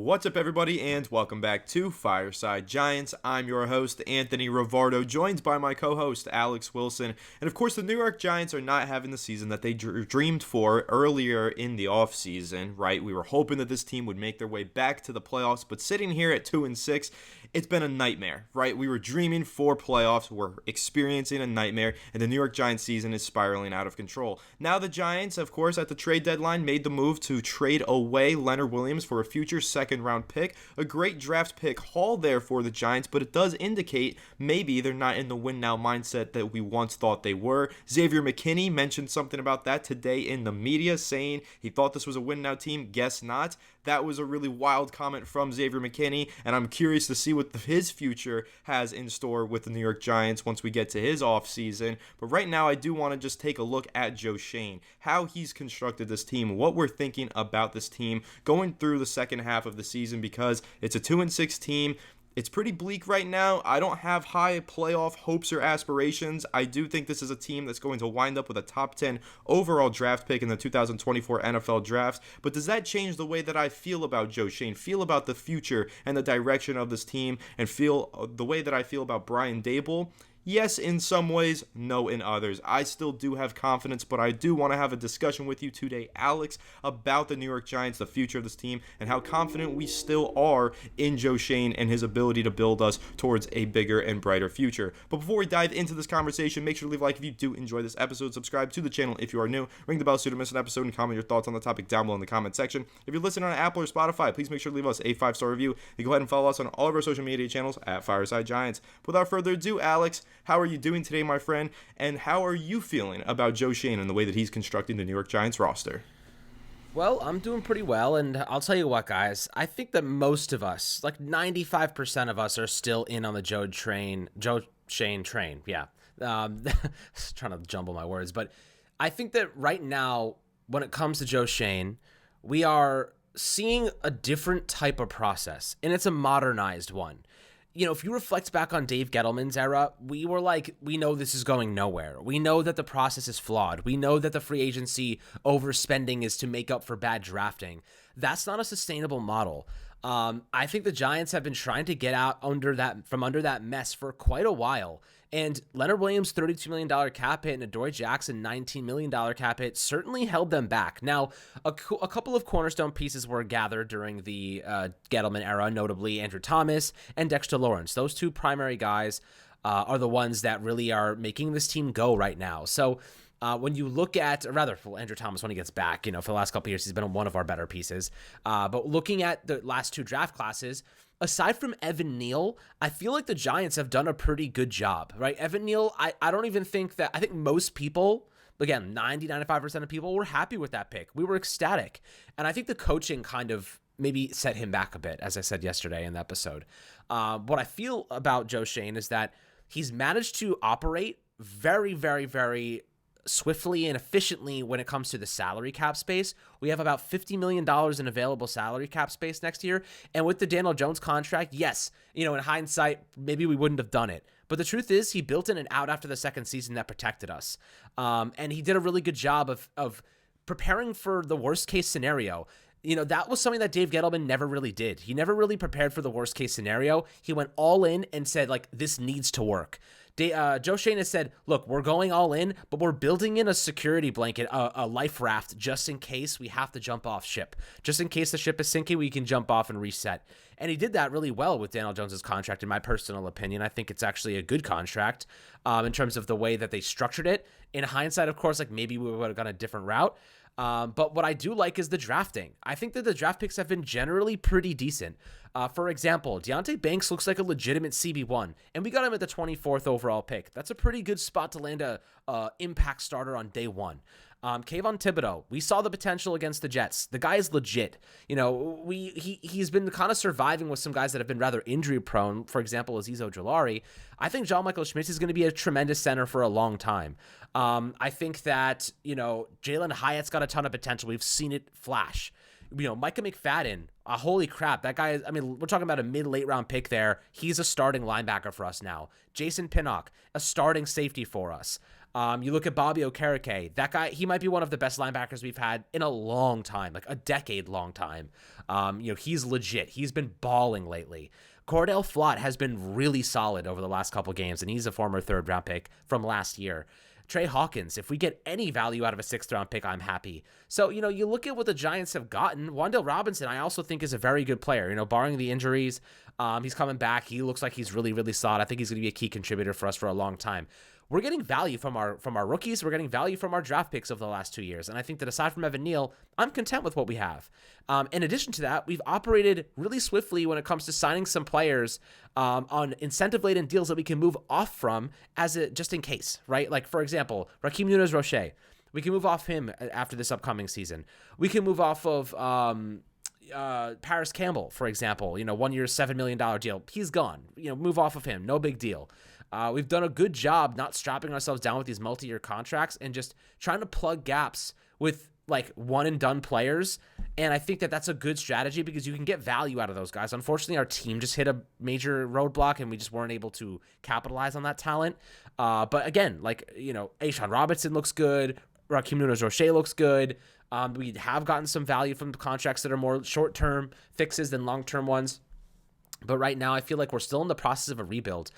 What's up, everybody, and welcome back to Fireside Giants. I'm your host, Anthony Rivardo, joined by my co-host, Alex Wilson. And of course, the New York Giants are not having the season that they dreamed for earlier in the offseason, right? We were hoping that this team would make their way back to the playoffs, but sitting here at 2-6, it's been a nightmare, right? We were dreaming for playoffs, we're experiencing a nightmare, and the New York Giants season is spiraling out of control. Now the Giants, of course, at the trade deadline, made the move to trade away Leonard Williams for a future second-round pick. A great draft pick haul there for the Giants, but it does indicate maybe they're not in the win-now mindset that we once thought they were. Xavier McKinney mentioned something about that today in the media, saying he thought this was a win-now team. Guess not. That was a really wild comment from Xavier McKinney, and I'm curious to see what his future has in store with the New York Giants once we get to his offseason. But right now, I do want to just take a look at Joe Schoen, how he's constructed this team, what we're thinking about this team going through the second half of the season, because it's a 2-6 team. It's pretty bleak right now. I don't have high playoff hopes or aspirations. I do think this is a team that's going to wind up with a top 10 overall draft pick in the 2024 NFL draft. But does that change the way that I feel about Joe Schoen, feel about the future and the direction of this team, and feel the way that I feel about Brian Daboll? Yes, in some ways, no in others. I still do have confidence, but I do want to have a discussion with you today, Alex, about the New York Giants, the future of this team, and how confident we still are in Joe Schoen and his ability to build us towards a bigger and brighter future. But before we dive into this conversation, make sure to leave a like if you do enjoy this episode, subscribe to the channel if you are new, ring the bell so you don't miss an episode, and comment your thoughts on the topic down below in the comment section. If you're listening on Apple or Spotify, please make sure to leave us a 5-star review, and go ahead and follow us on all of our social media channels at Fireside Giants. Without further ado, Alex, how are you doing today, my friend? And how are you feeling about Joe Schoen and the way that he's constructing the New York Giants roster? Well, I'm doing pretty well, and I'll tell you what, guys. I think that most of us, like 95% of us, are still in on the Joe Schoen train. Yeah. Trying to jumble my words, but I think that right now, when it comes to Joe Schoen, we are seeing a different type of process, and it's a modernized one. You know, if you reflect back on Dave Gettleman's era, we were like, we know this is going nowhere. We know that the process is flawed. We know that the free agency overspending is to make up for bad drafting. That's not a sustainable model. I think the Giants have been trying to get out from under that mess for quite a while. And Leonard Williams' $32 million cap hit and Adoree Jackson $19 million cap hit certainly held them back. Now, a couple of cornerstone pieces were gathered during the Gettleman era, notably Andrew Thomas and Dexter Lawrence. Those two primary guys are the ones that really are making this team go right now. So when you look at, Andrew Thomas, when he gets back, for the last couple of years, he's been one of our better pieces. But looking at the last two draft classes, aside from Evan Neal, I feel like the Giants have done a pretty good job, right? Evan Neal, I don't even think I think most people, again, 95% of people were happy with that pick. We were ecstatic. And I think the coaching kind of maybe set him back a bit, as I said yesterday in the episode. What I feel about Joe Schoen is that he's managed to operate very, very, very swiftly and efficiently when it comes to the salary cap space. We have about $50 million in available salary cap space next year. And with the Daniel Jones contract, yes, in hindsight, maybe we wouldn't have done it. But the truth is he built in an out after the second season that protected us. And he did a really good job of preparing for the worst case scenario. That was something that Dave Gettleman never really did. He never really prepared for the worst case scenario. He went all in and said, this needs to work. Joe Schoen has said, look, we're going all in, but we're building in a security blanket, a life raft, just in case we have to jump off ship. Just in case the ship is sinking, we can jump off and reset. And he did that really well with Daniel Jones's contract, in my personal opinion. I think it's actually a good contract in terms of the way that they structured it. In hindsight, of course, maybe we would have gone a different route. But what I do like is the drafting. I think that the draft picks have been generally pretty decent. For example, Deonte Banks looks like a legitimate CB1, and we got him at the 24th overall pick. That's a pretty good spot to land a impact starter on day one. Kayvon Thibodeau, we saw the potential against the Jets. The guy is legit. He's been kind of surviving with some guys that have been rather injury prone. For example, Azeez Ojulari. I think John Michael Schmitz is going to be a tremendous center for a long time. I think that Jalen Hyatt's got a ton of potential. We've seen it flash. Micah McFadden, holy crap, that guy is, I mean, we're talking about a mid-late round pick there. He's a starting linebacker for us now. Jason Pinnock, a starting safety for us. You look at Bobby Okereke, that guy, he might be one of the best linebackers we've had in a long time, like a decade-long time. He's legit. He's been balling lately. Cordell Flott has been really solid over the last couple games, and he's a former third-round pick from last year. Trey Hawkins, if we get any value out of a sixth-round pick, I'm happy. So, you look at what the Giants have gotten. Wan'Dale Robinson, I also think, is a very good player. Barring the injuries, he's coming back. He looks like he's really, really solid. I think he's going to be a key contributor for us for a long time. We're getting value from our rookies. We're getting value from our draft picks over the last 2 years. And I think that aside from Evan Neal, I'm content with what we have. In addition to that, we've operated really swiftly when it comes to signing some players on incentive-laden deals that we can move off from just in case, right? Like, for example, Raheem Nunez-Roche. We can move off him after this upcoming season. We can move off of Paris Campbell, for example. 1 year, $7 million deal. He's gone. Move off of him. No big deal. We've done a good job not strapping ourselves down with these multi-year contracts and just trying to plug gaps with like one and done players. And I think that that's a good strategy because you can get value out of those guys. Unfortunately, our team just hit a major roadblock and we just weren't able to capitalize on that talent. But again, Ashawn Robinson looks good. Raheem Nunez-Roche looks good. We have gotten some value from the contracts that are more short-term fixes than long-term ones. But right now, I feel like we're still in the process of a rebuild.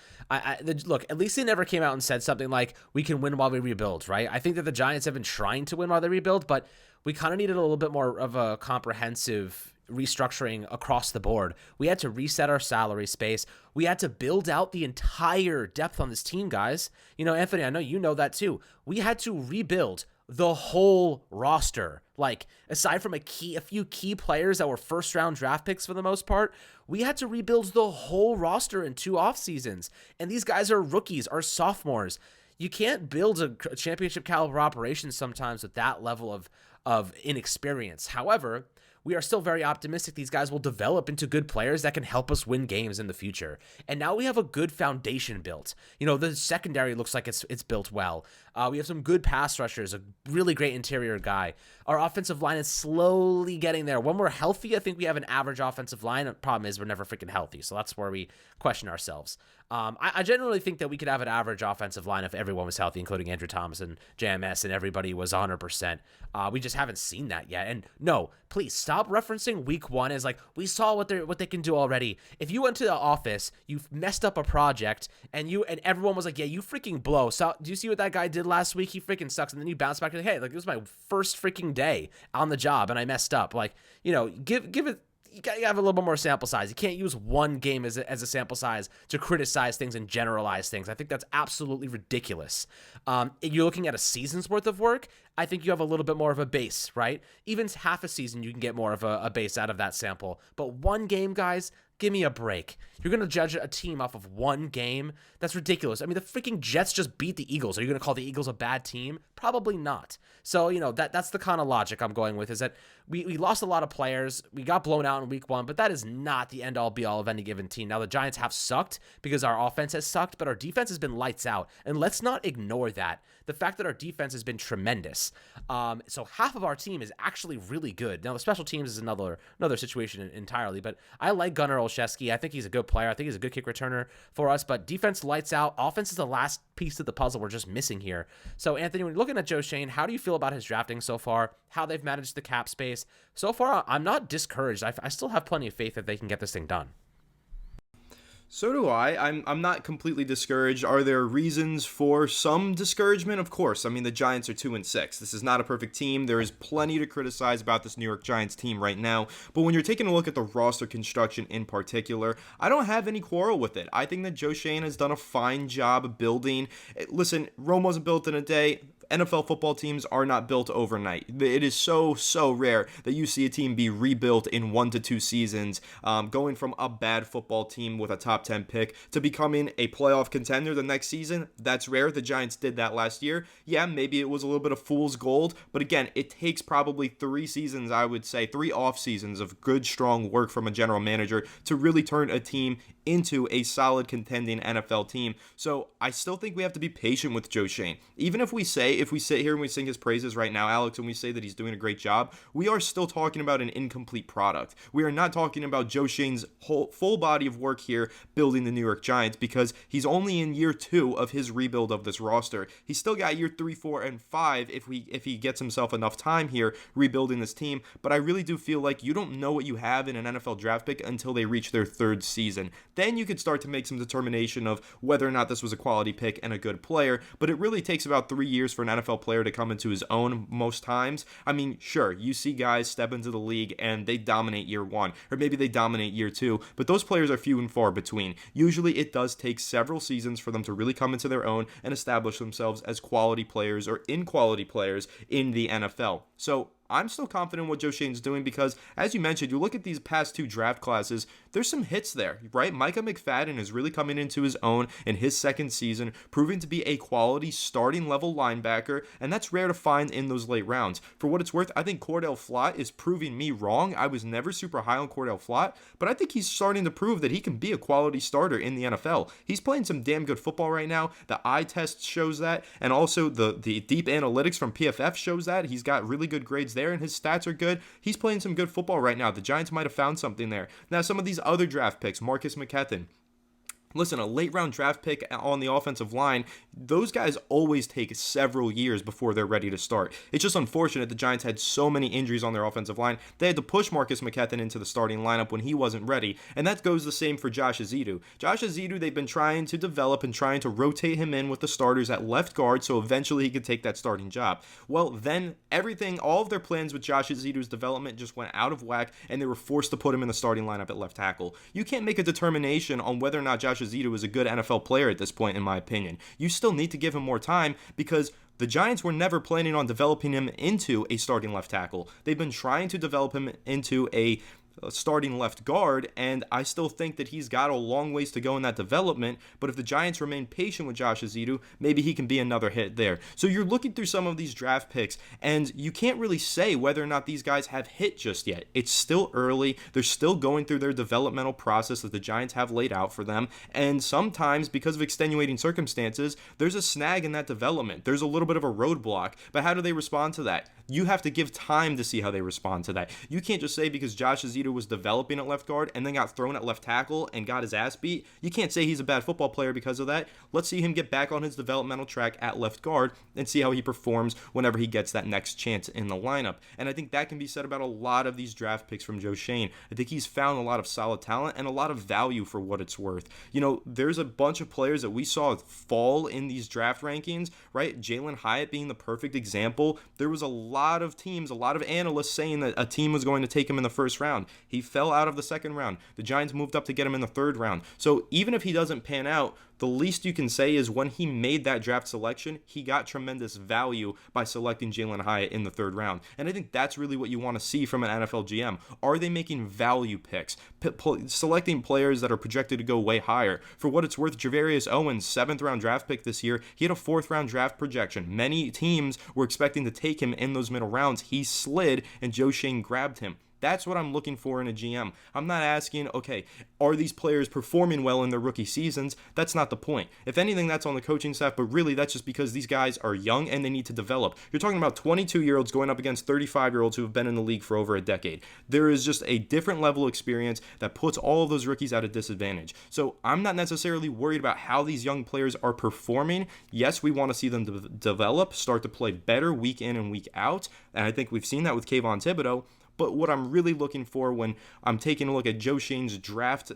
Look, at least they never came out and said something like, we can win while we rebuild, right? I think that the Giants have been trying to win while they rebuild, but we kind of needed a little bit more of a comprehensive restructuring across the board. We had to reset our salary space. We had to build out the entire depth on this team, guys. Anthony, I know you know that too. We had to rebuild the whole roster. Like, aside from a few key players that were first-round draft picks for the most part, we had to rebuild the whole roster in 2 off seasons. And these guys are rookies, are sophomores. You can't build a championship caliber operation sometimes with that level of inexperience. However, we are still very optimistic these guys will develop into good players that can help us win games in the future. And now we have a good foundation built. The secondary looks like it's built well. We have some good pass rushers, a really great interior guy. Our offensive line is slowly getting there. When we're healthy, I think we have an average offensive line. The problem is we're never freaking healthy, so that's where we question ourselves. I generally think that we could have an average offensive line if everyone was healthy, including Andrew Thomas and JMS, and everybody was 100%. We just haven't seen that yet. And no, please stop referencing week 1 as like, we saw what they can do already. If you went to the office, you messed up a project, and everyone was like, yeah, you freaking blow. So do you see what that guy did last week? He freaking sucks. And then you bounce back and hey, like, it was my first freaking day on the job and I messed up. Like, give it. You got to have a little bit more sample size. You can't use one game as a sample size to criticize things and generalize things. I think that's absolutely ridiculous. You're looking at a season's worth of work. I think you have a little bit more of a base, right? Even half a season, you can get more of a base out of that sample. But one game, guys, give me a break. You're going to judge a team off of one game? That's ridiculous. I mean, the freaking Jets just beat the Eagles. Are you going to call the Eagles a bad team? Probably not. So, that's the kind of logic I'm going with, is that we lost a lot of players. We got blown out in week 1, but that is not the end-all be-all of any given team. Now, the Giants have sucked because our offense has sucked, but our defense has been lights out. And let's not ignore that. The fact that our defense has been tremendous. So half of our team is actually really good. Now, the special teams is another situation entirely, but I like Gunnar Olszewski. I think he's a good player. I think he's a good kick returner for us, but defense lights out. Offense is the last piece of the puzzle we're just missing here. So, Anthony, when you're looking at Joe Schoen, how do you feel about his drafting so far? How they've managed the cap space? So far, I'm not discouraged. I still have plenty of faith that they can get this thing done. So do I. I'm not completely discouraged. Are there reasons for some discouragement? Of course. I mean, the Giants are 2-6. This is not a perfect team. There is plenty to criticize about this New York Giants team right now. But when you're taking a look at the roster construction in particular, I don't have any quarrel with it. I think that Joe Schoen has done a fine job building. Listen, Rome wasn't built in a day. NFL football teams are not built overnight. It is so rare that you see a team be rebuilt in 1 to 2 seasons, going from a bad football team with a top 10 pick to becoming a playoff contender the next season. That's rare. The Giants did that last year. Yeah, maybe it was a little bit of fool's gold, but again, it takes probably 3 seasons, I would say, 3 off seasons of good, strong work from a general manager to really turn a team into a solid contending NFL team. So I still think we have to be patient with Joe Schoen. Even if we sit here and we sing his praises right now, Alex, and we say that he's doing a great job, we are still talking about an incomplete product. We are not talking about Joe Schoen's full body of work here building the New York Giants, because he's only in year 2 of his rebuild of this roster. He's still got year 3, 4, and 5 if he gets himself enough time here rebuilding this team. But I really do feel like you don't know what you have in an NFL draft pick until they reach their 3rd season. Then you could start to make some determination of whether or not this was a quality pick and a good player, but it really takes about 3 years for an NFL player to come into his own most times. I mean, sure, you see guys step into the league and they dominate year 1, or maybe they dominate year 2, but those players are few and far between. Usually it does take several seasons for them to really come into their own and establish themselves as quality players or in-quality players in the NFL. So I'm still confident in what Joe Schoen's doing because, as you mentioned, you look at these past 2 draft classes, there's some hits there, right? Micah McFadden is really coming into his own in his 2nd season, proving to be a quality starting level linebacker, and that's rare to find in those late rounds. For what it's worth, I think Cordell Flott is proving me wrong. I was never super high on Cordell Flott, but I think he's starting to prove that he can be a quality starter in the NFL. He's playing some damn good football right now. The eye test shows that, and also the deep analytics from PFF shows that. He's got really good grades there, and his stats are good. He's playing some good football right now. The Giants might have found something there. Now, some of these other draft picks, Marcus McKethan, listen, a late round draft pick on the offensive line, those guys always take several years before they're ready to start. It's just unfortunate the Giants had so many injuries on their offensive line. They had to push Marcus McKethan into the starting lineup when he wasn't ready, and that goes the same for Josh Ezeudu. Josh Ezeudu, they've been trying to develop and trying to rotate him in with the starters at left guard so eventually he could take that starting job. Well, then all of their plans with Josh Ezeudu's development just went out of whack, and they were forced to put him in the starting lineup at left tackle. You can't make a determination on whether or not Josh Ezeudu is a good NFL player at this point, in my opinion. You still need to give him more time because the Giants were never planning on developing him into a starting left tackle. They've been trying to develop him into a starting left guard, and I still think that he's got a long ways to go in that development, but if the Giants remain patient with Josh Ezeudu, maybe he can be another hit there. So you're looking through some of these draft picks, and you can't really say whether or not these guys have hit just yet. It's still early. They're still going through their developmental process that the Giants have laid out for them, and sometimes, because of extenuating circumstances, there's a snag in that development. There's a little bit of a roadblock, but how do they respond to that? You have to give time to see how they respond to that. You can't just say because Josh Ezeudu was developing at left guard and then got thrown at left tackle and got his ass beat, you can't say he's a bad football player because of that. Let's see him get back on his developmental track at left guard and see how he performs whenever he gets that next chance in the lineup. And I think that can be said about a lot of these draft picks from Joe Schoen. I think he's found a lot of solid talent and a lot of value for what it's worth. You know, there's a bunch of players that we saw fall in these draft rankings, right? Jalen Hyatt being the perfect example. There was a lot of teams, a lot of analysts saying that a team was going to take him in the first round. He fell out of the second round. The Giants moved up to get him in the third round. So even if he doesn't pan out, the least you can say is when he made that draft selection, he got tremendous value by selecting Jalen Hyatt in the third round. And I think that's really what you want to see from an NFL GM. Are they making value picks? Selecting players that are projected to go way higher. For what it's worth, Javarius Owens, 7th round draft pick this year, he had a 4th round draft projection. Many teams were expecting to take him in those middle rounds. He slid and Joe Schoen grabbed him. That's what I'm looking for in a GM. I'm not asking, okay, are these players performing well in their rookie seasons? That's not the point. If anything, that's on the coaching staff, but really that's just because these guys are young and they need to develop. You're talking about 22-year-olds going up against 35-year-olds who have been in the league for over a decade. There is just a different level of experience that puts all of those rookies at a disadvantage. So I'm not necessarily worried about how these young players are performing. Yes, we want to see them develop, start to play better week in and week out, and I think we've seen that with Kayvon Thibodeau. But what I'm really looking for when I'm taking a look at Joe Schoen's draft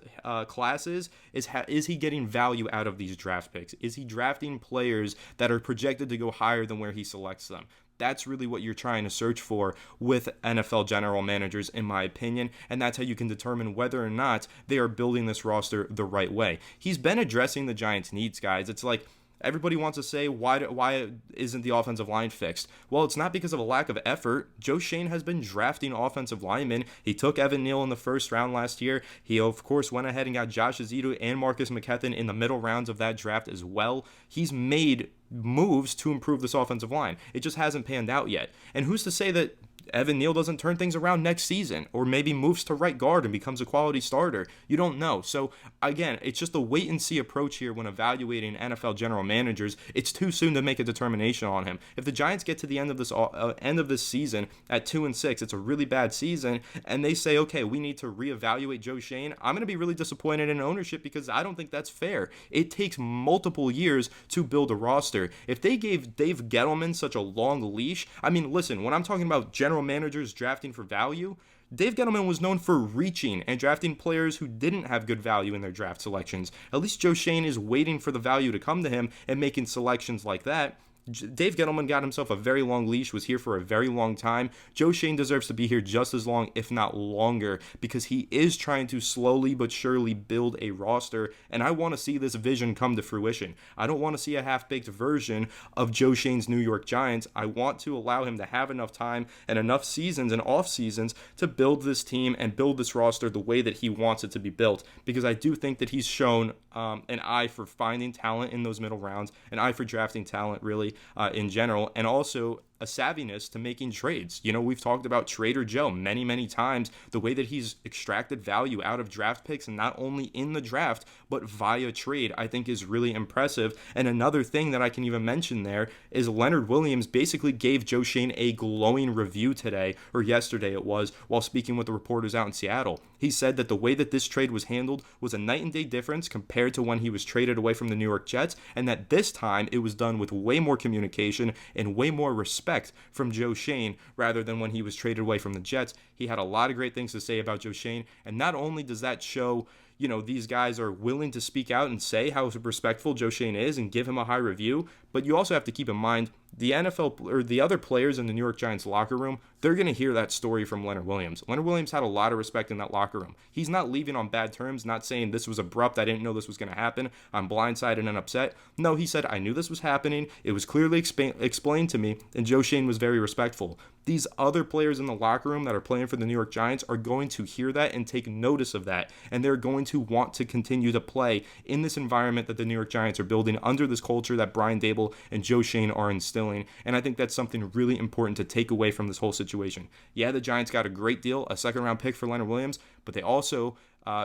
classes is he getting value out of these draft picks? Is he drafting players that are projected to go higher than where he selects them? That's really what you're trying to search for with NFL general managers, in my opinion, and that's how you can determine whether or not they are building this roster the right way. He's been addressing the Giants' needs, guys. It's like, everybody wants to say, why isn't the offensive line fixed? Well, it's not because of a lack of effort. Joe Schoen has been drafting offensive linemen. He took Evan Neal in the first round last year. He, of course, went ahead and got Josh Ezeudu and Marcus McKethan in the middle rounds of that draft as well. He's made moves to improve this offensive line. It just hasn't panned out yet. And who's to say that Evan Neal doesn't turn things around next season, or maybe moves to right guard and becomes a quality starter. You don't know. So again, it's just a wait and see approach here when evaluating NFL general managers. It's too soon to make a determination on him. If the Giants get to the end of this season at 2-6, it's a really bad season, and they say, okay, we need to reevaluate Joe Schoen, I'm going to be really disappointed in ownership because I don't think that's fair. It takes multiple years to build a roster. If they gave Dave Gettleman such a long leash, I mean, listen, when I'm talking about general managers drafting for value, Dave Gettleman was known for reaching and drafting players who didn't have good value in their draft selections. At least Joe Schoen is waiting for the value to come to him and making selections like that. Dave Gettleman got himself a very long leash, was here for a very long time. Joe Schoen deserves to be here just as long, if not longer, because he is trying to slowly but surely build a roster, and I want to see this vision come to fruition. I don't want to see a half-baked version of Joe Schoen's New York Giants. I want to allow him to have enough time and enough seasons and off seasons to build this team and build this roster the way that he wants it to be built, because I do think that he's shown an eye for finding talent in those middle rounds, an eye for drafting talent, really, in general, and also a savviness to making trades. You know, we've talked about Trader Joe many, many times. The way that he's extracted value out of draft picks, and not only in the draft, but via trade, I think is really impressive. And another thing that I can even mention there is Leonard Williams basically gave Joe Schoen a glowing review today, or yesterday it was, while speaking with the reporters out in Seattle. He said that the way that this trade was handled was a night and day difference compared to when he was traded away from the New York Jets, and that this time it was done with way more communication and way more respect from Joe Schoen rather than when he was traded away from the Jets. He had a lot of great things to say about Joe Schoen, and not only does that show, you know, these guys are willing to speak out and say how respectful Joe Schoen is and give him a high review, but you also have to keep in mind the NFL or the other players in the New York Giants locker room, they're going to hear that story from Leonard Williams. Leonard Williams had a lot of respect in that locker room. He's not leaving on bad terms, not saying this was abrupt, I didn't know this was going to happen, I'm blindsided and upset. No, he said, I knew this was happening, it was clearly explained to me, and Joe Schoen was very respectful. These other players in the locker room that are playing for the New York Giants are going to hear that and take notice of that, and they're going to want to continue to play in this environment that the New York Giants are building under this culture that Brian Daboll and Joe Schoen are instilling, and I think that's something really important to take away from this whole situation. Yeah, the Giants got a great deal, a second-round pick for Leonard Williams, but they also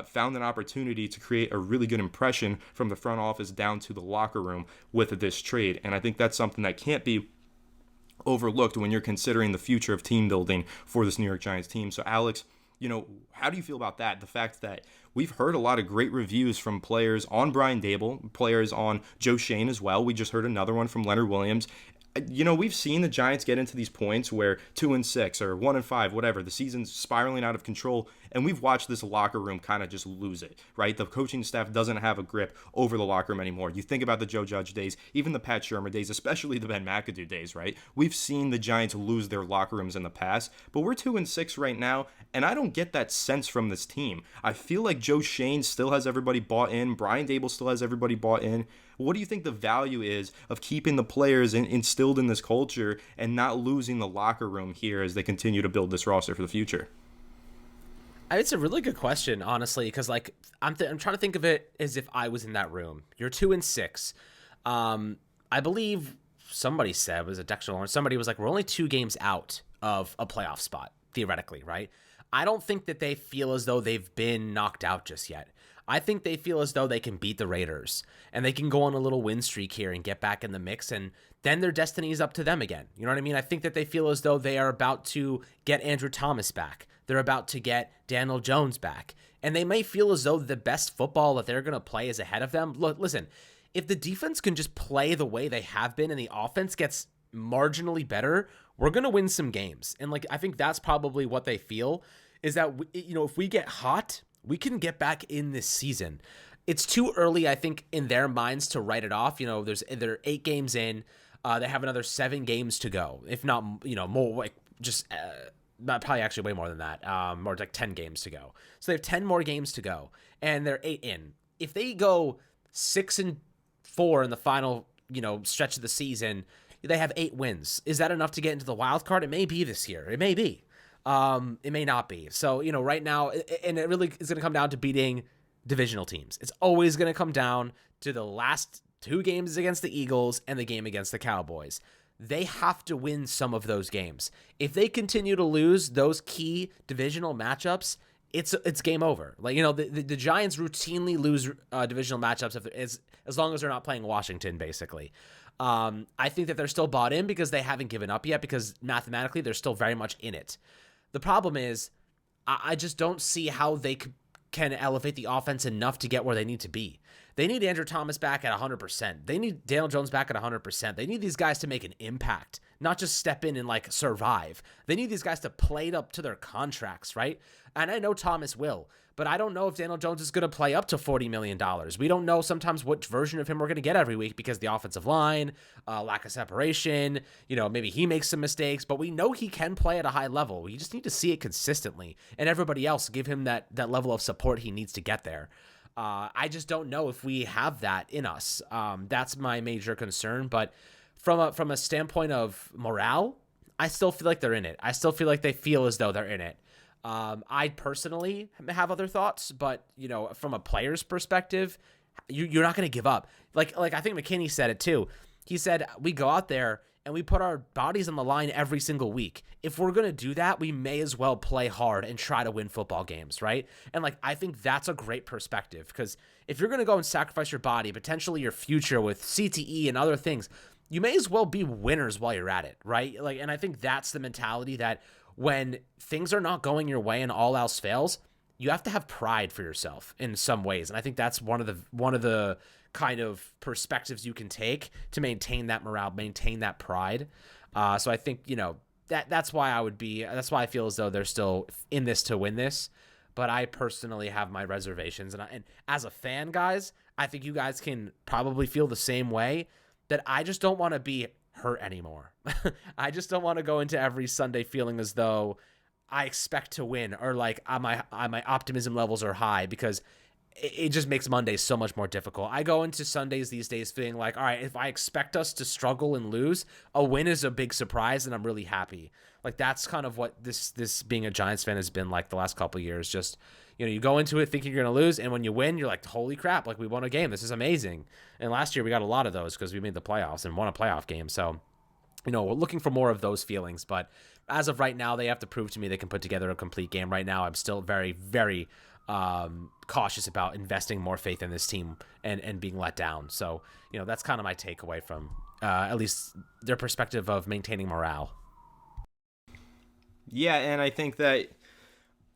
found an opportunity to create a really good impression from the front office down to the locker room with this trade, and I think that's something that can't be overlooked when you're considering the future of team building for this New York Giants team. So, Alex, you know, how do you feel about that? The fact that we've heard a lot of great reviews from players on Brian Daboll, players on Joe Schoen as well. We just heard another one from Leonard Williams. You know, we've seen the Giants get into these points where 2-6 or 1-5, whatever, the season's spiraling out of control, and we've watched this locker room kind of just lose it, right? The coaching staff doesn't have a grip over the locker room anymore. You think about the Joe Judge days, even the Pat Shurmur days, especially the Ben McAdoo days, right? We've seen the Giants lose their locker rooms in the past, but we're 2-6 right now, and I don't get that sense from this team. I feel like Joe Schoen still has everybody bought in. Brian Daboll still has everybody bought in. What do you think the value is of keeping the players instilled in this culture and not losing the locker room here as they continue to build this roster for the future? It's a really good question, honestly, because like I'm trying to think of it as if I was in that room. You're 2-6. I believe somebody said, was it Dexter Lawrence? Somebody was like, we're only 2 games out of a playoff spot, theoretically, right? I don't think that they feel as though they've been knocked out just yet. I think they feel as though they can beat the Raiders and they can go on a little win streak here and get back in the mix, and then their destiny is up to them again. You know what I mean? I think that they feel as though they are about to get Andrew Thomas back. They're about to get Daniel Jones back, and they may feel as though the best football that they're going to play is ahead of them. Look, listen, if the defense can just play the way they have been and the offense gets marginally better, we're going to win some games. And like, I think that's probably what they feel, is that, you know, if we get hot, we can get back in this season. It's too early, I think, in their minds to write it off. You know, they're 8 games in. They have another 7 games to go, if not, you know, more, like just probably actually way more than that. More like 10 games to go. So they have 10 more games to go, and they're 8 in. If they go 6-4 in the final, you know, stretch of the season, they have 8 wins. Is that enough to get into the wild card? It may be this year. It may be. It may not be. So, you know, right now, and it really is going to come down to beating divisional teams. It's always going to come down to the last 2 games against the Eagles and the game against the Cowboys. they have to win some of those games. If they continue to lose those key divisional matchups, it's game over. Like, the Giants routinely lose divisional matchups as long as they're not playing Washington, basically. I think that they're still bought in because they haven't given up yet, because mathematically they're still very much in it. The problem is, I just don't see how they can elevate the offense enough to get where they need to be. They need Andrew Thomas back at 100%. They need Daniel Jones back at 100%. They need these guys to make an impact, not just step in and survive. They need these guys to play it up to their contracts, right? And I know Thomas will, but I don't know if Daniel Jones is going to play up to $40 million. We don't know sometimes which version of him we're going to get every week because the offensive line, lack of separation, maybe he makes some mistakes, but we know he can play at a high level. We just need to see it consistently, and everybody else give him that level of support he needs to get there. I just don't know if we have that in us. That's my major concern. But from a standpoint of morale, I still feel like they're in it. I still feel like they feel as though they're in it. I personally have other thoughts, but from a player's perspective, you're not going to give up. Like I think McKinney said it too. He said, we go out there and we put our bodies on the line every single week. If we're going to do that, we may as well play hard and try to win football games, right? And I think that's a great perspective, because if you're going to go and sacrifice your body, potentially your future with CTE and other things, you may as well be winners while you're at it, right? And I think that's the mentality that when things are not going your way and all else fails, you have to have pride for yourself in some ways. And I think that's one of the kind of perspectives you can take to maintain that morale, maintain that pride. So I think, that's why I feel as though they're still in this to win this. But I personally have my reservations. And as a fan, guys, I think you guys can probably feel the same way, that I just don't want to be hurt anymore. I just don't want to go into every Sunday feeling as though I expect to win, or my optimism levels are high, because it just makes Mondays so much more difficult. I go into Sundays these days feeling like, all right, if I expect us to struggle and lose, a win is a big surprise, and I'm really happy. That's kind of what this being a Giants fan has been like the last couple of years. Just, you go into it thinking you're going to lose, and when you win, you're like, holy crap, we won a game. This is amazing. And last year we got a lot of those because we made the playoffs and won a playoff game. So, we're looking for more of those feelings. But as of right now, they have to prove to me they can put together a complete game. Right now, I'm still very, very cautious about investing more faith in this team and being let down. So, that's kind of my takeaway from at least their perspective of maintaining morale. Yeah, and I think that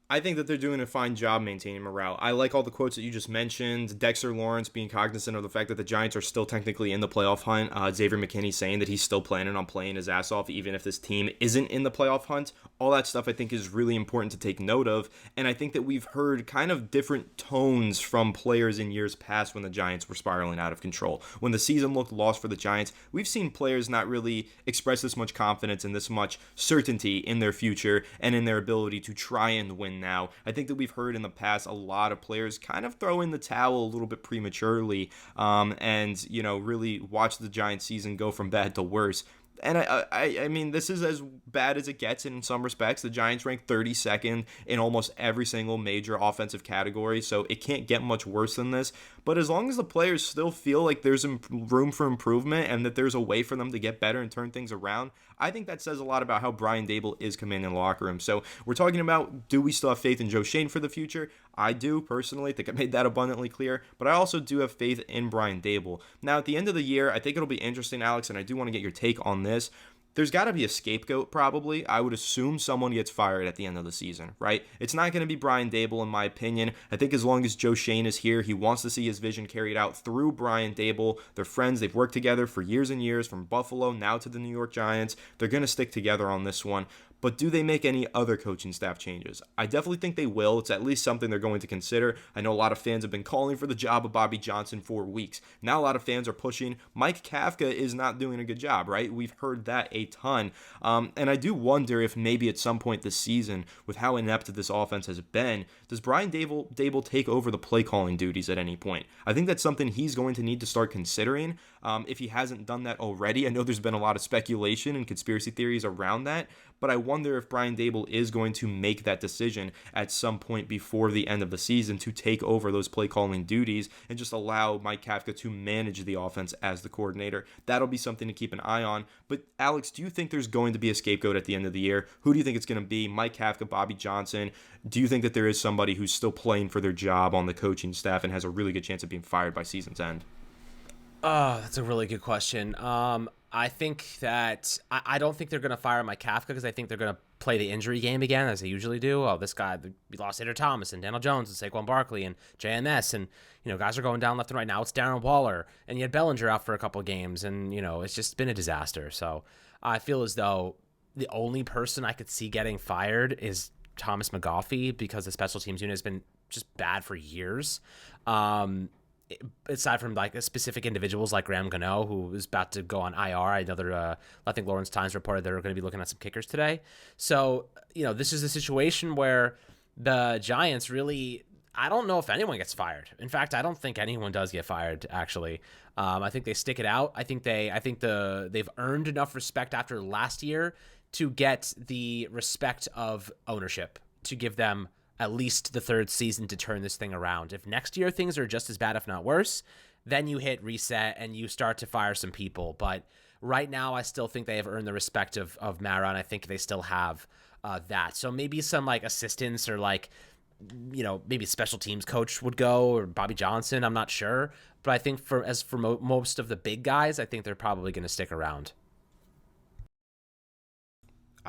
they're doing a fine job maintaining morale. I like all the quotes that you just mentioned. Dexter Lawrence being cognizant of the fact that the Giants are still technically in the playoff hunt. Xavier McKinney saying that he's still planning on playing his ass off even if this team isn't in the playoff hunt. All that stuff I think is really important to take note of. And I think that we've heard kind of different tones from players in years past when the Giants were spiraling out of control. When the season looked lost for the Giants, we've seen players not really express this much confidence and this much certainty in their future and in their ability to try and win now. I think that we've heard in the past a lot of players kind of throw in the towel a little bit prematurely and, really watch the Giants season go from bad to worse. And I mean, this is as bad as it gets in some respects. The Giants rank 32nd in almost every single major offensive category, so it can't get much worse than this. But as long as the players still feel like there's room for improvement and that there's a way for them to get better and turn things around, I think that says a lot about how Brian Daboll is commanding the locker room. So we're talking about, do we still have faith in Joe Schoen for the future? I do, personally. I think I made that abundantly clear. But I also do have faith in Brian Daboll. Now, at the end of the year, I think it'll be interesting, Alex, and I do want to get your take on this. There's got to be a scapegoat, probably. I would assume someone gets fired at the end of the season, right? It's not going to be Brian Daboll, in my opinion. I think as long as Joe Schoen is here, he wants to see his vision carried out through Brian Daboll. They're friends. They've worked together for years and years, from Buffalo now to the New York Giants. They're going to stick together on this one. But do they make any other coaching staff changes? I definitely think they will. It's at least something they're going to consider. I know a lot of fans have been calling for the job of Bobby Johnson for weeks. Now a lot of fans are pushing. Mike Kafka is not doing a good job, right? We've heard that a ton. And I do wonder if maybe at some point this season, with how inept this offense has been, does Brian Dable take over the play calling duties at any point? I think that's something he's going to need to start considering if he hasn't done that already. I know there's been a lot of speculation and conspiracy theories around that, but I wonder if Brian Dable is going to make that decision at some point before the end of the season to take over those play calling duties and just allow Mike Kafka to manage the offense as the coordinator. That'll be something to keep an eye on. But Alex, do you think there's going to be a scapegoat at the end of the year? Who do you think it's going to be? Mike Kafka, Bobby Johnson? Do you think that there is somebody who's still playing for their job on the coaching staff and has a really good chance of being fired by season's end? That's a really good question. I think that I don't think they're going to fire Mike Kafka because I think they're going to play the injury game again as they usually do. Oh, this guy, we lost Andrew Thomas and Daniel Jones and Saquon Barkley and JMS, and guys are going down left and right. Now it's Darren Waller, and you had Bellinger out for a couple of games, and it's just been a disaster. So I feel as though the only person I could see getting fired is Thomas McGaughey because the special teams unit has been just bad for years. Aside from like specific individuals like Graham Gano, who is about to go on IR. I think Lawrence Times reported they're going to be looking at some kickers today. So, this is a situation where the Giants really, I don't know if anyone gets fired. In fact, I don't think anyone does get fired, actually. I think they stick it out. I think they've earned enough respect after last year to get the respect of ownership to give them at least the third season to turn this thing around. If next year things are just as bad, if not worse, then you hit reset and you start to fire some people. But right now, I still think they have earned the respect of Mara, and I think they still have that. So maybe some like assistants or like, maybe special teams coach would go, or Bobby Johnson. I'm not sure. But I think for most of the big guys, I think they're probably going to stick around.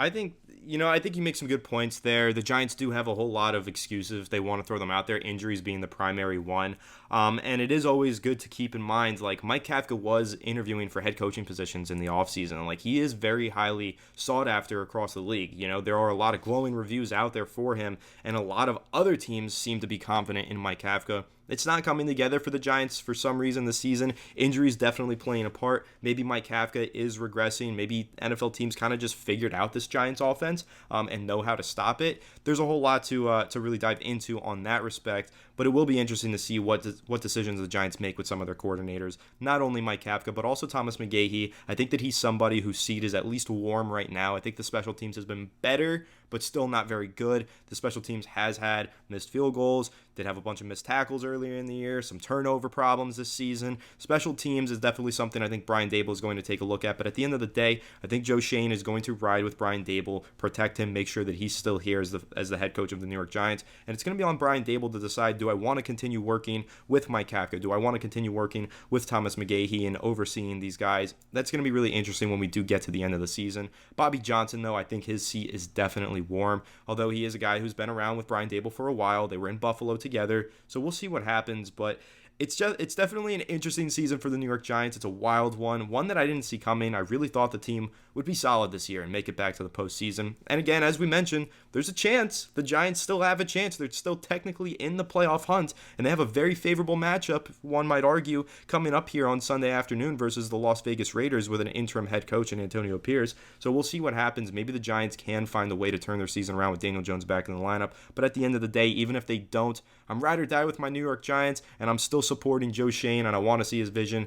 I think you make some good points there. The Giants do have a whole lot of excuses if they want to throw them out there, injuries being the primary one. And it is always good to keep in mind, like, Mike Kafka was interviewing for head coaching positions in the offseason. Like, he is very highly sought after across the league. There are a lot of glowing reviews out there for him, and a lot of other teams seem to be confident in Mike Kafka. It's not coming together for the Giants for some reason this season. Injuries definitely playing a part. Maybe Mike Kafka is regressing. Maybe NFL teams kind of just figured out this Giants offense and know how to stop it. There's a whole lot to really dive into on that respect, but it will be interesting to see what decisions the Giants make with some of their coordinators. Not only Mike Kafka, but also Thomas McGaughey. I think that he's somebody whose seat is at least warm right now. I think the special teams has been better, but still not very good. The special teams has had missed field goals, did have a bunch of missed tackles earlier in the year, some turnover problems this season. Special teams is definitely something I think Brian Dable is going to take a look at, but at the end of the day, I think Joe Schoen is going to ride with Brian Dable, protect him, make sure that he's still here as the head coach of the New York Giants, and it's going to be on Brian Dable to decide, do I want to continue working with Mike Kafka? Do I want to continue working with Thomas McGaughey and overseeing these guys? That's going to be really interesting when we do get to the end of the season. Bobby Johnson, though, I think his seat is definitely warm, although he is a guy who's been around with Brian Dable for a while. They were in Buffalo together, so we'll see what happens, but it's definitely an interesting season for the New York Giants. It's a wild one that I didn't see coming. I really thought the team would be solid this year and make it back to the postseason. And again, as we mentioned, there's a chance. The Giants still have a chance. They're still technically in the playoff hunt, and they have a very favorable matchup, one might argue, coming up here on Sunday afternoon versus the Las Vegas Raiders with an interim head coach in Antonio Pierce. So we'll see what happens. Maybe the Giants can find a way to turn their season around with Daniel Jones back in the lineup. But at the end of the day, even if they don't, I'm ride or die with my New York Giants, and I'm still supporting Joe Schoen, and I want to see his vision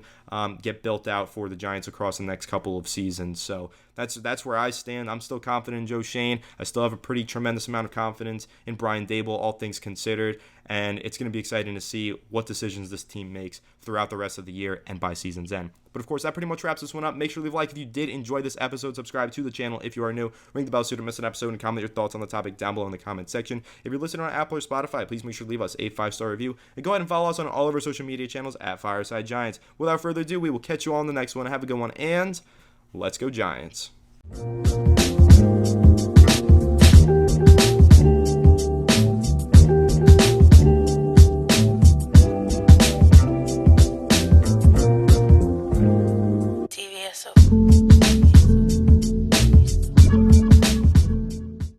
get built out for the Giants across the next couple of seasons. So that's where I stand. I'm still confident in Joe Schoen. I still have a pretty tremendous amount of confidence in Brian Dable, all things considered, and it's going to be exciting to see what decisions this team makes throughout the rest of the year and by season's end. But of course, that pretty much wraps this one up. Make sure to leave a like if you did enjoy this episode. Subscribe to the channel if you are new. Ring the bell so you don't miss an episode, and comment your thoughts on the topic down below in the comment section. If you're listening on Apple or Spotify, please make sure to leave us a 5-star review. And go ahead and follow us on all of our social media channels at Fireside Giants. Without further ado, we will catch you all in the next one. Have a good one, and let's go Giants.